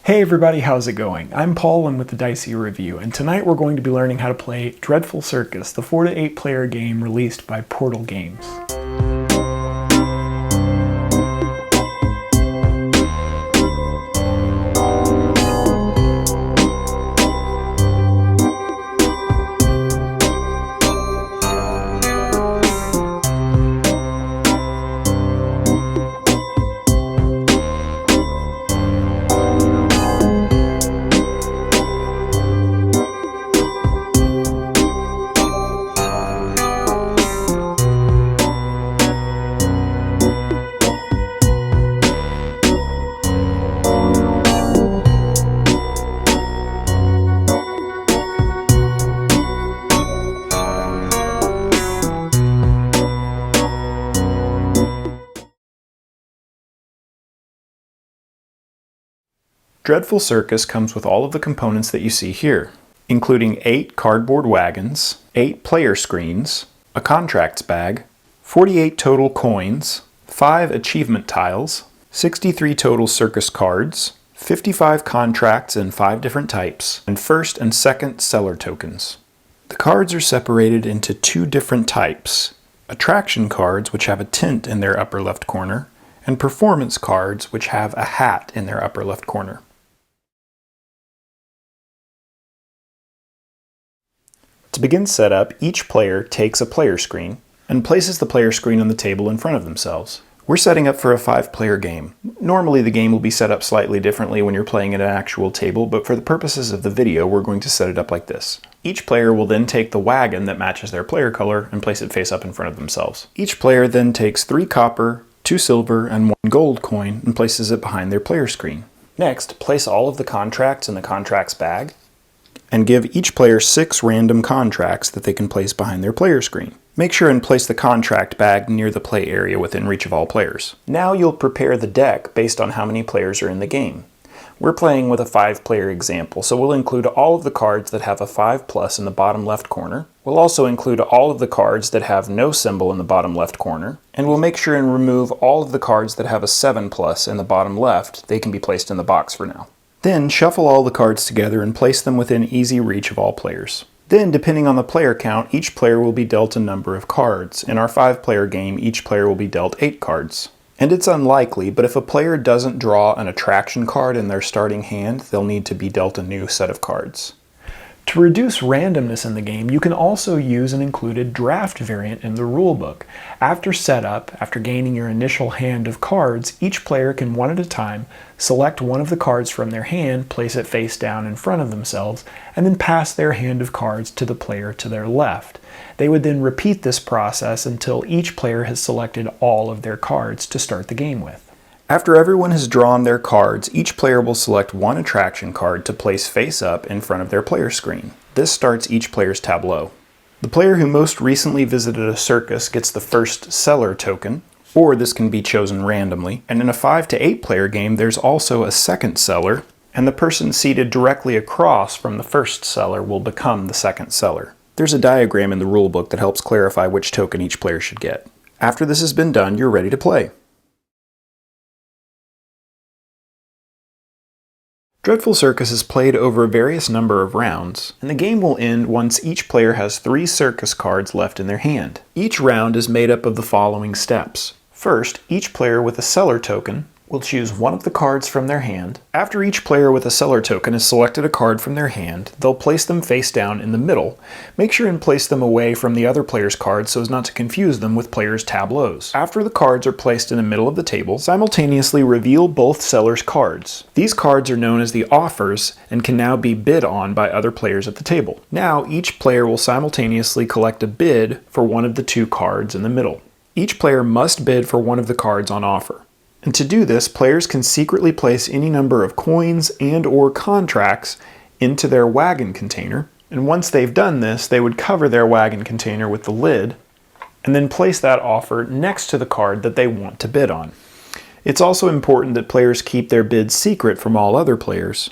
Hey everybody, how's it going? I'm Paul and with the Dicey Review, and tonight we're going to be learning how to play Dreadful Circus, the 4 to 8 player game released by Portal Games. Dreadful Circus comes with all of the components that you see here, including 8 cardboard wagons, 8 player screens, a contracts bag, 48 total coins, 5 achievement tiles, 63 total circus cards, 55 contracts in 5 different types, and first and second seller tokens. The cards are separated into 2 different types: attraction cards, which have a tent in their upper left corner, and performance cards, which have a hat in their upper left corner. To begin setup, each player takes a player screen and places the player screen on the table in front of themselves. We're setting up for a 5-player game. Normally the game will be set up slightly differently when you're playing at an actual table, but for the purposes of the video, we're going to set it up like this. Each player will then take the wagon that matches their player color and place it face up in front of themselves. Each player then takes 3 copper, 2 silver, and 1 gold coin and places it behind their player screen. Next, place all of the contracts in the contracts bag, and give each player 6 random contracts that they can place behind their player screen. Make sure and place the contract bag near the play area within reach of all players. Now you'll prepare the deck based on how many players are in the game. We're playing with a 5-player example, so we'll include all of the cards that have a 5+ in the bottom left corner. We'll also include all of the cards that have no symbol in the bottom left corner, and we'll make sure and remove all of the cards that have a 7+ in the bottom left. They can be placed in the box for now. Then shuffle all the cards together and place them within easy reach of all players. Then, depending on the player count, each player will be dealt a number of cards. In our 5-player game, each player will be dealt 8 cards. And it's unlikely, but if a player doesn't draw an attraction card in their starting hand, they'll need to be dealt a new set of cards. To reduce randomness in the game, you can also use an included draft variant in the rulebook. After setup, after gaining your initial hand of cards, each player can one at a time select one of the cards from their hand, place it face down in front of themselves, and then pass their hand of cards to the player to their left. They would then repeat this process until each player has selected all of their cards to start the game with. After everyone has drawn their cards, each player will select 1 attraction card to place face up in front of their player screen. This starts each player's tableau. The player who most recently visited a circus gets the first seller token, or this can be chosen randomly. And in a 5 to 8 player game, there's also a second seller, and the person seated directly across from the first seller will become the second seller. There's a diagram in the rulebook that helps clarify which token each player should get. After this has been done, you're ready to play. Dreadful Circus is played over a various number of rounds, and the game will end once each player has 3 circus cards left in their hand. Each round is made up of the following steps. First, each player with a seller token will choose one of the cards from their hand. After each player with a seller token has selected a card from their hand, they'll place them face down in the middle. Make sure and place them away from the other player's cards so as not to confuse them with players' tableaus. After the cards are placed in the middle of the table, simultaneously reveal both sellers' cards. These cards are known as the offers and can now be bid on by other players at the table. Now each player will simultaneously collect a bid for one of the 2 cards in the middle. Each player must bid for one of the cards on offer. And to do this, players can secretly place any number of coins and/or contracts into their wagon container. And once they've done this, they would cover their wagon container with the lid and then place that offer next to the card that they want to bid on. It's also important that players keep their bids secret from all other players.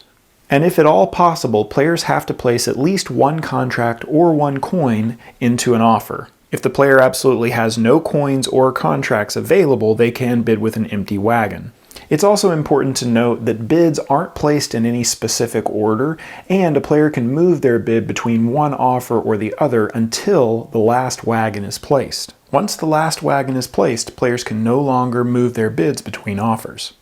And if at all possible, players have to place at least 1 contract or 1 coin into an offer. If the player absolutely has no coins or contracts available, they can bid with an empty wagon. It's also important to note that bids aren't placed in any specific order, and a player can move their bid between one offer or the other until the last wagon is placed. Once the last wagon is placed, players can no longer move their bids between offers.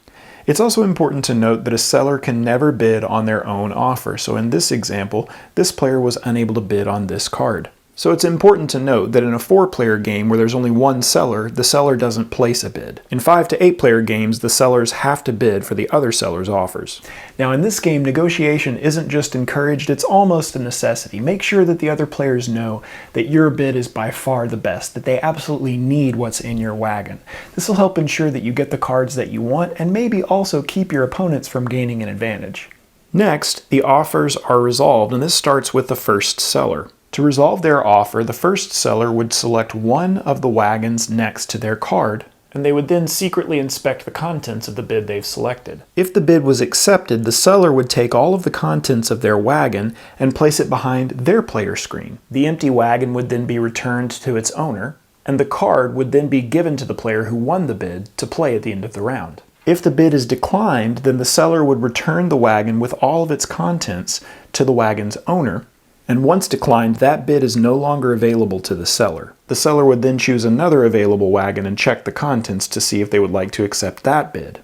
It's also important to note that a seller can never bid on their own offer, so in this example, this player was unable to bid on this card. So it's important to note that in a 4-player game where there's only one seller, the seller doesn't place a bid. In 5 to 8-player games, the sellers have to bid for the other seller's offers. Now in this game, negotiation isn't just encouraged, it's almost a necessity. Make sure that the other players know that your bid is by far the best, that they absolutely need what's in your wagon. This will help ensure that you get the cards that you want and maybe also keep your opponents from gaining an advantage. Next, the offers are resolved, and this starts with the first seller. To resolve their offer, the first seller would select one of the wagons next to their card, and they would then secretly inspect the contents of the bid they've selected. If the bid was accepted, the seller would take all of the contents of their wagon and place it behind their player screen. The empty wagon would then be returned to its owner, and the card would then be given to the player who won the bid to play at the end of the round. If the bid is declined, then the seller would return the wagon with all of its contents to the wagon's owner, and once declined, that bid is no longer available to the seller. The seller would then choose another available wagon and check the contents to see if they would like to accept that bid.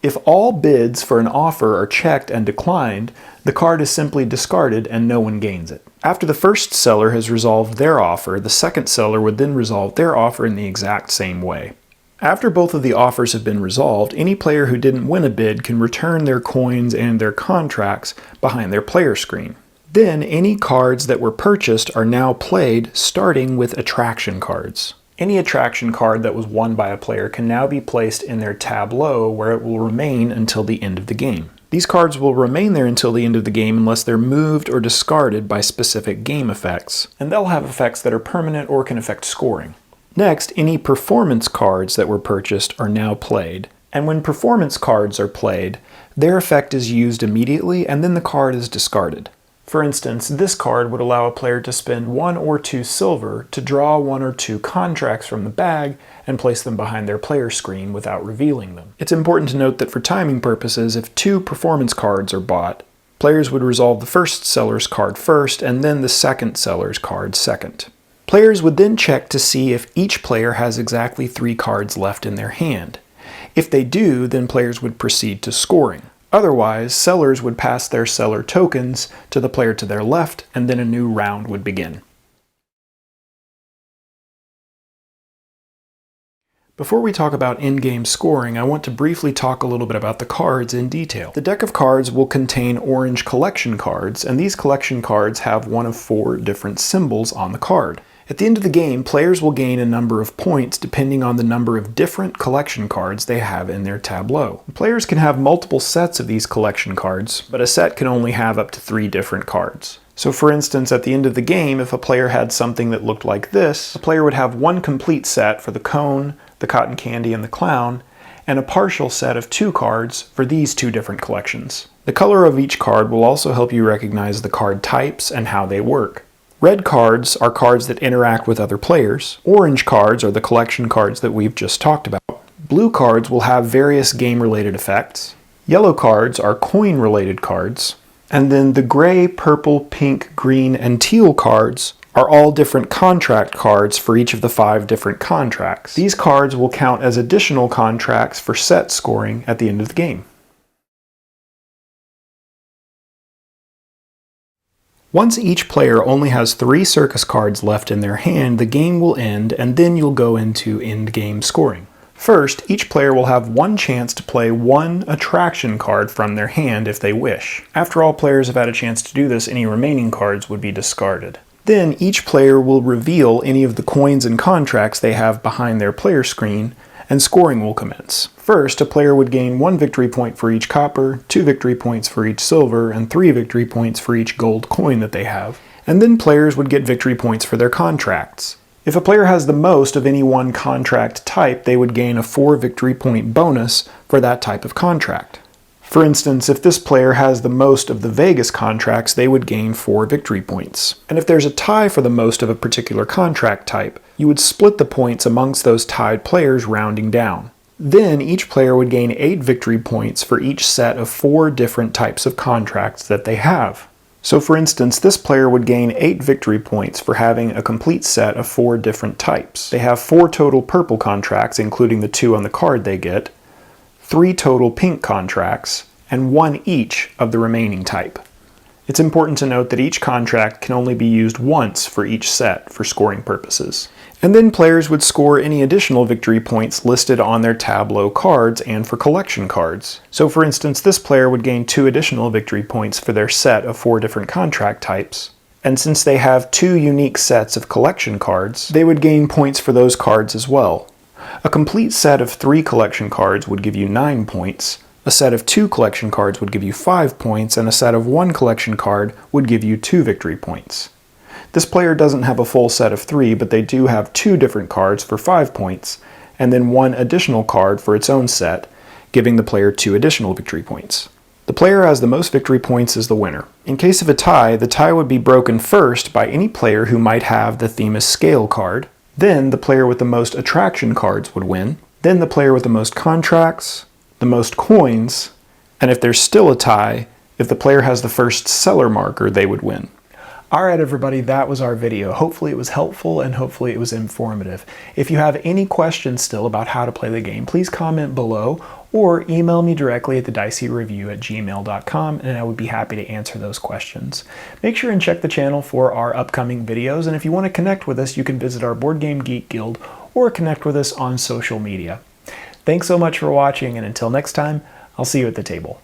If all bids for an offer are checked and declined, the card is simply discarded and no one gains it. After the first seller has resolved their offer, the second seller would then resolve their offer in the exact same way. After both of the offers have been resolved, any player who didn't win a bid can return their coins and their contracts behind their player screen. Then, any cards that were purchased are now played, starting with attraction cards. Any attraction card that was won by a player can now be placed in their tableau, where it will remain until the end of the game. These cards will remain there until the end of the game unless they're moved or discarded by specific game effects, and they'll have effects that are permanent or can affect scoring. Next, any performance cards that were purchased are now played, and when performance cards are played, their effect is used immediately and then the card is discarded. For instance, this card would allow a player to spend 1 or 2 silver to draw 1 or 2 contracts from the bag and place them behind their player screen without revealing them. It's important to note that for timing purposes, if 2 performance cards are bought, players would resolve the first seller's card first and then the second seller's card second. Players would then check to see if each player has exactly 3 cards left in their hand. If they do, then players would proceed to scoring. Otherwise, sellers would pass their seller tokens to the player to their left, and then a new round would begin. Before we talk about in-game scoring, I want to briefly talk a little bit about the cards in detail. The deck of cards will contain orange collection cards, and these collection cards have one of 4 different symbols on the card. At the end of the game, players will gain a number of points depending on the number of different collection cards they have in their tableau. Players can have multiple sets of these collection cards, but a set can only have up to 3 different cards. So for instance, at the end of the game, if a player had something that looked like this, a player would have 1 complete set for the cone, the cotton candy, and the clown, and a partial set of 2 cards for these 2 different collections. The color of each card will also help you recognize the card types and how they work. Red cards are cards that interact with other players. Orange cards are the collection cards that we've just talked about. Blue cards will have various game-related effects. Yellow cards are coin-related cards. And then the gray, purple, pink, green, and teal cards are all different contract cards for each of the 5 different contracts. These cards will count as additional contracts for set scoring at the end of the game. Once each player only has 3 circus cards left in their hand, the game will end, and then you'll go into end-game scoring. First, each player will have 1 chance to play 1 attraction card from their hand if they wish. After all players have had a chance to do this, any remaining cards would be discarded. Then each player will reveal any of the coins and contracts they have behind their player screen, and scoring will commence. First, a player would gain 1 victory point for each copper, 2 victory points for each silver, and 3 victory points for each gold coin that they have. And then players would get victory points for their contracts. If a player has the most of any one contract type, they would gain a 4 victory point bonus for that type of contract. For instance, if this player has the most of the Vegas contracts, they would gain 4 victory points. And if there's a tie for the most of a particular contract type, you would split the points amongst those tied players rounding down. Then each player would gain 8 victory points for each set of 4 different types of contracts that they have. So for instance, this player would gain 8 victory points for having a complete set of 4 different types. They have 4 total purple contracts, including the 2 on the card they get, 3 total pink contracts, and 1 each of the remaining type. It's important to note that each contract can only be used once for each set for scoring purposes. And then players would score any additional victory points listed on their tableau cards and for collection cards. So for instance, this player would gain 2 additional victory points for their set of 4 different contract types. And since they have 2 unique sets of collection cards, they would gain points for those cards as well. A complete set of 3 collection cards would give you 9 points, a set of 2 collection cards would give you 5 points, and a set of 1 collection card would give you 2 victory points. This player doesn't have a full set of 3, but they do have 2 different cards for 5 points, and then 1 additional card for its own set, giving the player 2 additional victory points. The player who has the most victory points is the winner. In case of a tie, the tie would be broken first by any player who might have the Themis Scale card. Then the player with the most attraction cards would win. Then the player with the most contracts, the most coins, and if there's still a tie, if the player has the first seller marker, they would win. Alright everybody, that was our video. Hopefully it was helpful and hopefully it was informative. If you have any questions still about how to play the game, please comment below or email me directly at thedicey@gmail.com and I would be happy to answer those questions. Make sure and check the channel for our upcoming videos, and if you want to connect with us, you can visit our Board Game Geek Guild or connect with us on social media. Thanks so much for watching, and until next time, I'll see you at the table.